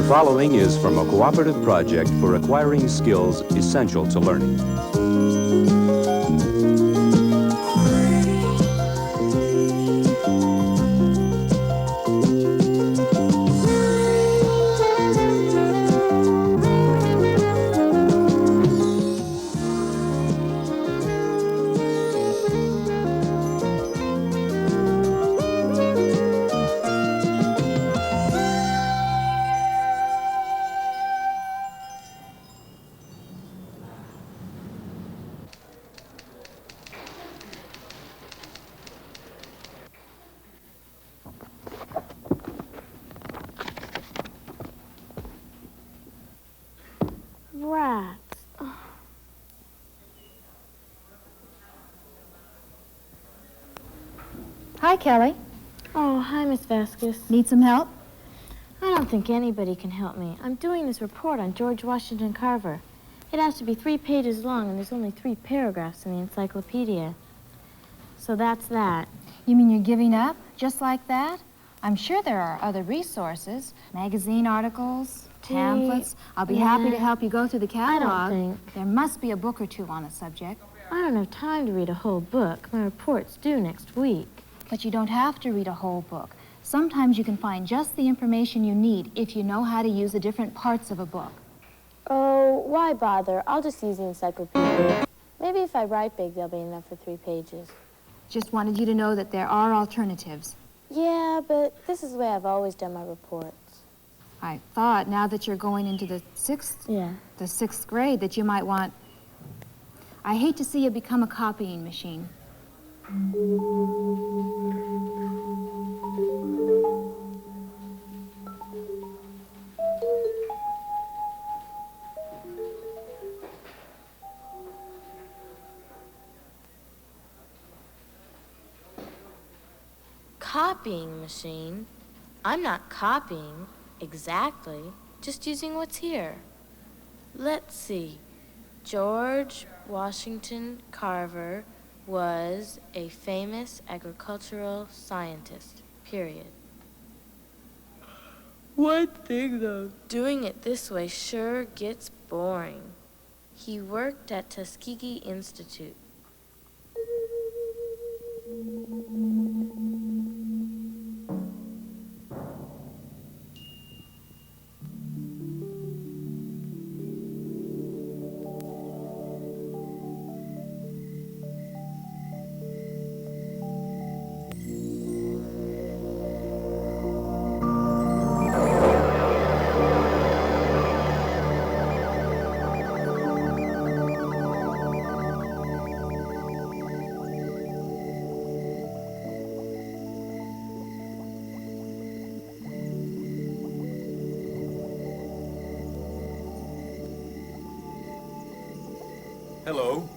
following is from a cooperative project for acquiring skills essential to learning. Rats. Oh. Hi, Kelly. Oh, hi, Miss Vasquez. Need some help? I don't think anybody can help me. I'm doing this report on George Washington Carver. It has to be 3 pages long, and there's only 3 paragraphs in the encyclopedia. So that's that. You mean you're giving up, just like that? I'm sure there are other resources, magazine articles, pamphlets. I'll be happy to help you go through the catalog. I don't think. There must be a book or 2 on the subject. I don't have time to read a whole book. My report's due next week. But you don't have to read a whole book. Sometimes you can find just the information you need if you know how to use the different parts of a book. Oh, why bother? I'll just use the encyclopedia. Maybe if I write big, there'll be enough for 3 pages. Just wanted you to know that there are alternatives. Yeah, but this is the way I've always done my reports. I thought now that you're going into the 6th grade, that you might want... I hate to see you become a copying machine. Copying machine? I'm not copying exactly, just using what's here. Let's see. George Washington Carver was a famous agricultural scientist, period. One thing, though. Doing it this way sure gets boring. He worked at Tuskegee Institute. Hello.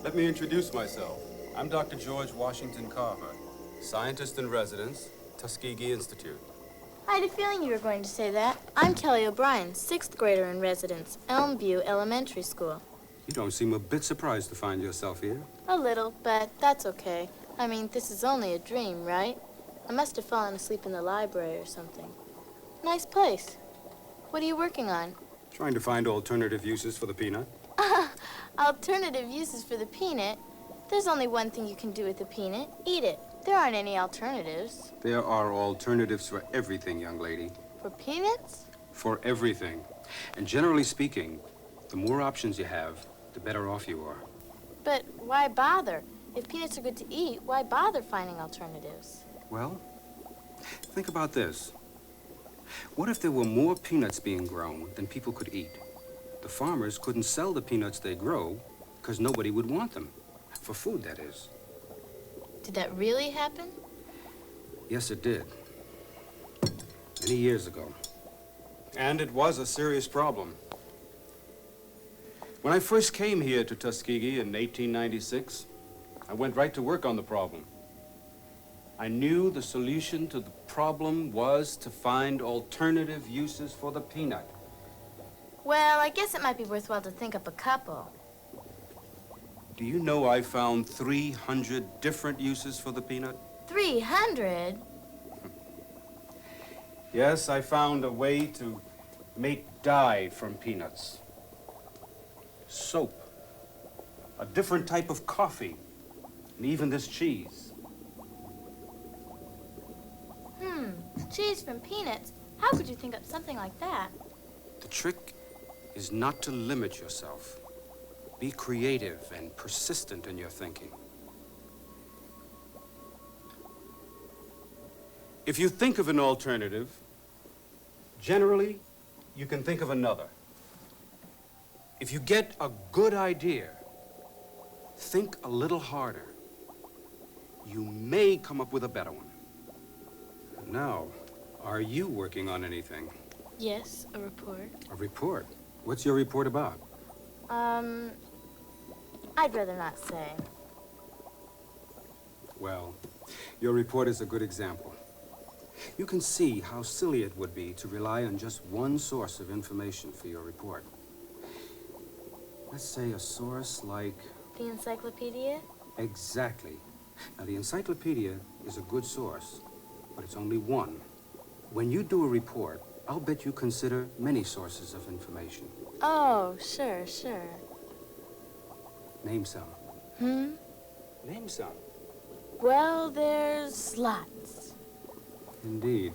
Let me introduce myself. I'm Dr. George Washington Carver, scientist in residence, Tuskegee Institute. I had a feeling you were going to say that. I'm Kelly O'Brien, 6th grader in residence, Elmview Elementary School. You don't seem a bit surprised to find yourself here. A little, but that's okay. I mean, this is only a dream, right? I must have fallen asleep in the library or something. Nice place. What are you working on? Trying to find alternative uses for the peanut. Alternative uses for the peanut? There's only one thing you can do with the peanut. Eat it. There aren't any alternatives. There are alternatives for everything, young lady. For peanuts? For everything. And generally speaking, the more options you have, the better off you are. But why bother? If peanuts are good to eat, why bother finding alternatives? Well, think about this. What if there were more peanuts being grown than people could eat? The farmers couldn't sell the peanuts they grow because nobody would want them. For food, that is. Did that really happen? Yes, it did. Many years ago. And it was a serious problem. When I first came here to Tuskegee in 1896, I went right to work on the problem. I knew the solution to the problem was to find alternative uses for the peanut. Well, I guess it might be worthwhile to think up a couple. Do you know I found 300 different uses for the peanut? 300? Yes, I found a way to make dye from peanuts. Soap. A different type of coffee. And even this cheese. Cheese from peanuts? How could you think up something like that? The trick is not to limit yourself. Be creative and persistent in your thinking. If you think of an alternative, generally, you can think of another. If you get a good idea, think a little harder. You may come up with a better one. Now, are you working on anything? Yes, a report. A report? What's your report about? I'd rather not say. Well, your report is a good example. You can see how silly it would be to rely on just one source of information for your report. Let's say a source like... The encyclopedia? Exactly. Now, the encyclopedia is a good source, but it's only one. When you do a report, I'll bet you consider many sources of information. Oh, sure, sure. Name some. Name some. Well, there's lots. Indeed.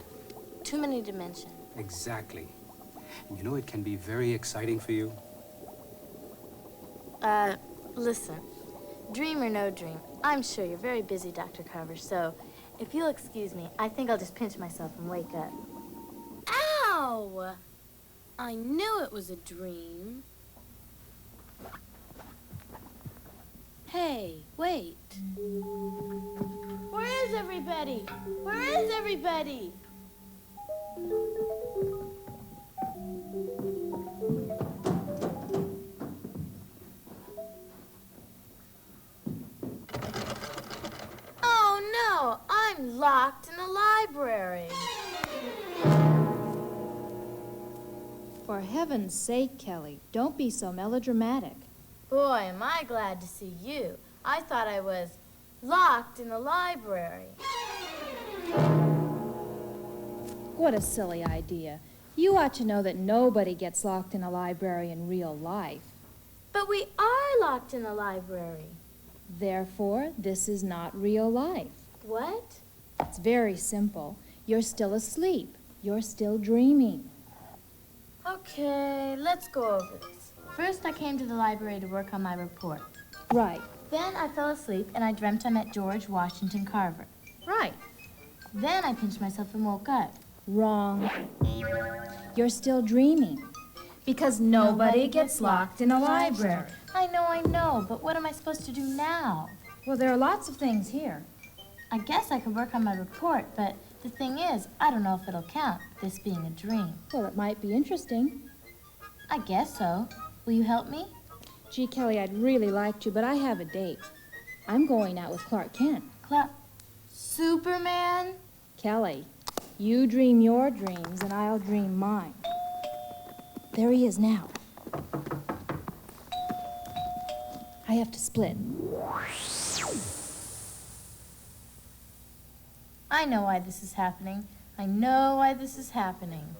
Too many to mention. Exactly. You know, it can be very exciting for you. Listen. Dream or no dream, I'm sure you're very busy, Dr. Carver, so if you'll excuse me, I think I'll just pinch myself and wake up. Ow! I knew it was a dream. Hey, wait. Where is everybody? Where is everybody? Oh, no, I'm locked in the library. For heaven's sake, Kelly, don't be so melodramatic. Boy, am I glad to see you. I thought I was locked in the library. What a silly idea. You ought to know that nobody gets locked in a library in real life. But we are locked in the library. Therefore, this is not real life. What? It's very simple. You're still asleep. You're still dreaming. Okay, let's go over this. First, I came to the library to work on my report. Right. Then I fell asleep and I dreamt I met George Washington Carver. Right. Then I pinched myself and woke up. Wrong. You're still dreaming. Because nobody gets locked in a library. I know, but what am I supposed to do now? Well, there are lots of things here. I guess I could work on my report, but the thing is, I don't know if it'll count, this being a dream. Well, it might be interesting. I guess so. Will you help me? Gee, Kelly, I'd really like to, but I have a date. I'm going out with Clark Kent. Superman? Kelly, you dream your dreams and I'll dream mine. There he is now. I have to split. I know why this is happening. I know why this is happening.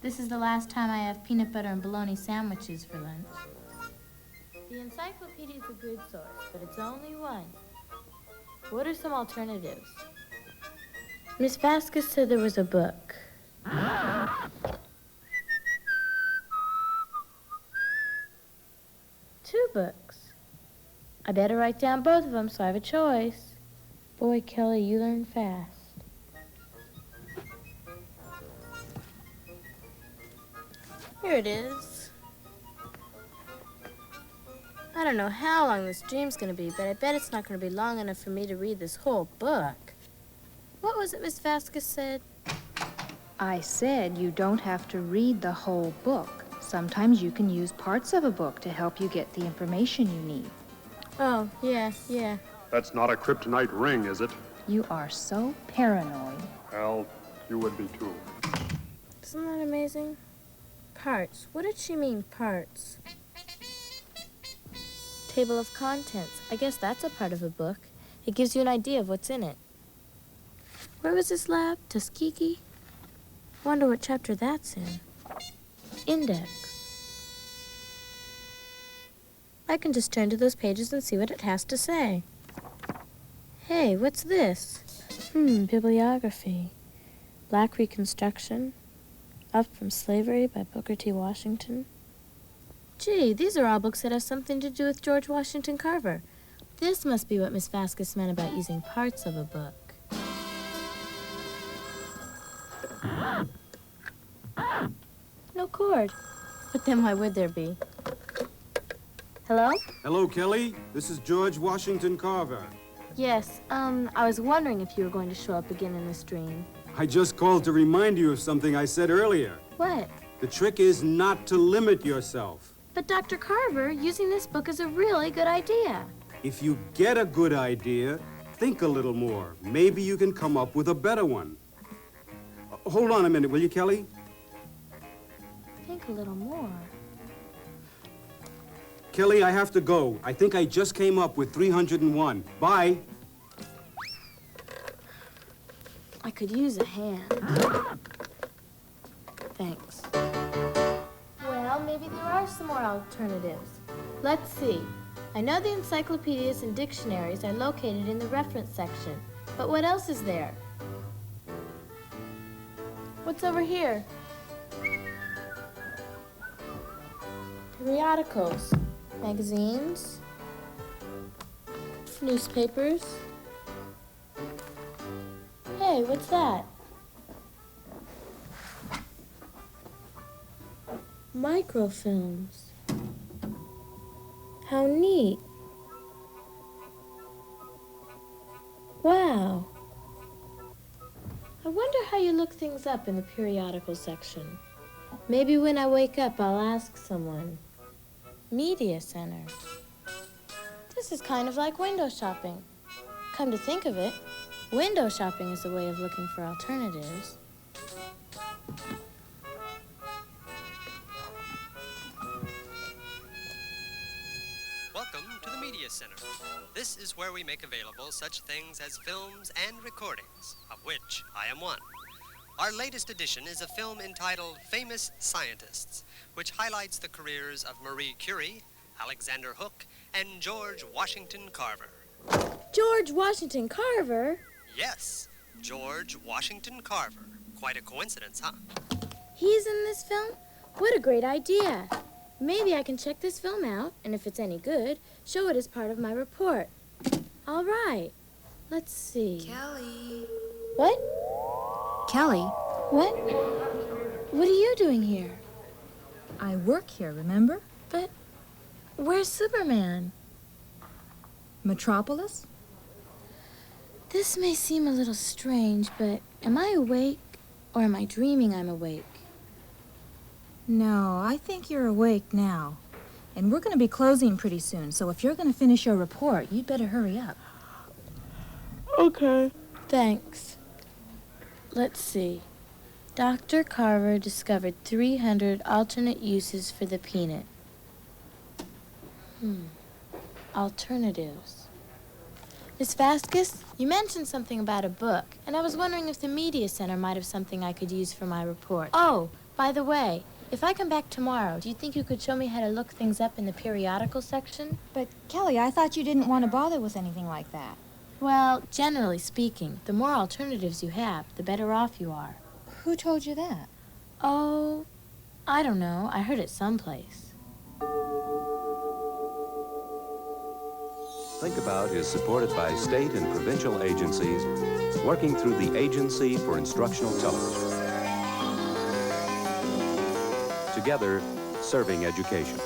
This is the last time I have peanut butter and bologna sandwiches for lunch. The encyclopedia is a good source, but it's only one. What are some alternatives? Miss Vasquez said there was a book. 2 books. I better write down both of them so I have a choice. Boy, Kelly, you learn fast. Here it is. I don't know how long this dream's gonna be, but I bet it's not gonna be long enough for me to read this whole book. What was it Miss Vasquez said? I said you don't have to read the whole book. Sometimes you can use parts of a book to help you get the information you need. Oh, yeah. That's not a kryptonite ring, is it? You are so paranoid. Well, you would be too. Isn't that amazing? Parts. What did she mean, parts? Table of contents. I guess that's a part of a book. It gives you an idea of what's in it. Where was this lab? Tuskegee? Wonder what chapter that's in. Index. I can just turn to those pages and see what it has to say. Hey, what's this? Bibliography. Black Reconstruction. Up from Slavery by Booker T. Washington. Gee, these are all books that have something to do with George Washington Carver. This must be what Miss Vasquez meant about using parts of a book. No cord. But then why would there be? Hello? Hello, Kelly. This is George Washington Carver. Yes, I was wondering if you were going to show up again in this dream. I just called to remind you of something I said earlier. What? The trick is not to limit yourself. But Dr. Carver, using this book is a really good idea. If you get a good idea, think a little more. Maybe you can come up with a better one. Hold on a minute, will you, Kelly? Think a little more. Kelly, I have to go. I think I just came up with 301. Bye. I could use a hand. Thanks. Well, maybe there are some more alternatives. Let's see. I know the encyclopedias and dictionaries are located in the reference section, but what else is there? What's over here? Periodicals, magazines, newspapers. Hey, what's that? Microfilms. How neat. Wow. I wonder how you look things up in the periodical section. Maybe when I wake up, I'll ask someone. Media Center. This is kind of like window shopping. Come to think of it, window shopping is a way of looking for alternatives. Welcome to the Media Center. This is where we make available such things as films and recordings, of which I am one. Our latest edition is a film entitled Famous Scientists, which highlights the careers of Marie Curie, Alexander Hook, and George Washington Carver. George Washington Carver? Yes, George Washington Carver. Quite a coincidence, huh? He's in this film? What a great idea. Maybe I can check this film out, and if it's any good, show it as part of my report. All right. Let's see. Kelly. What? Kelly, What? What are you doing here? I work here, remember? But where's Superman? Metropolis? This may seem a little strange, but am I awake or am I dreaming I'm awake? No, I think you're awake now. And we're going to be closing pretty soon, so if you're going to finish your report, you'd better hurry up. Okay. Thanks. Let's see. Dr. Carver discovered 300 alternate uses for the peanut. Alternatives. Miss Vasquez, you mentioned something about a book, and I was wondering if the Media Center might have something I could use for my report. Oh, by the way, if I come back tomorrow, do you think you could show me how to look things up in the periodical section? But, Kelly, I thought you didn't want to bother with anything like that. Well, generally speaking, the more alternatives you have, the better off you are. Who told you that? Oh, I don't know. I heard it someplace. Thinkabout is supported by state and provincial agencies working through the Agency for Instructional Television. Together, serving education.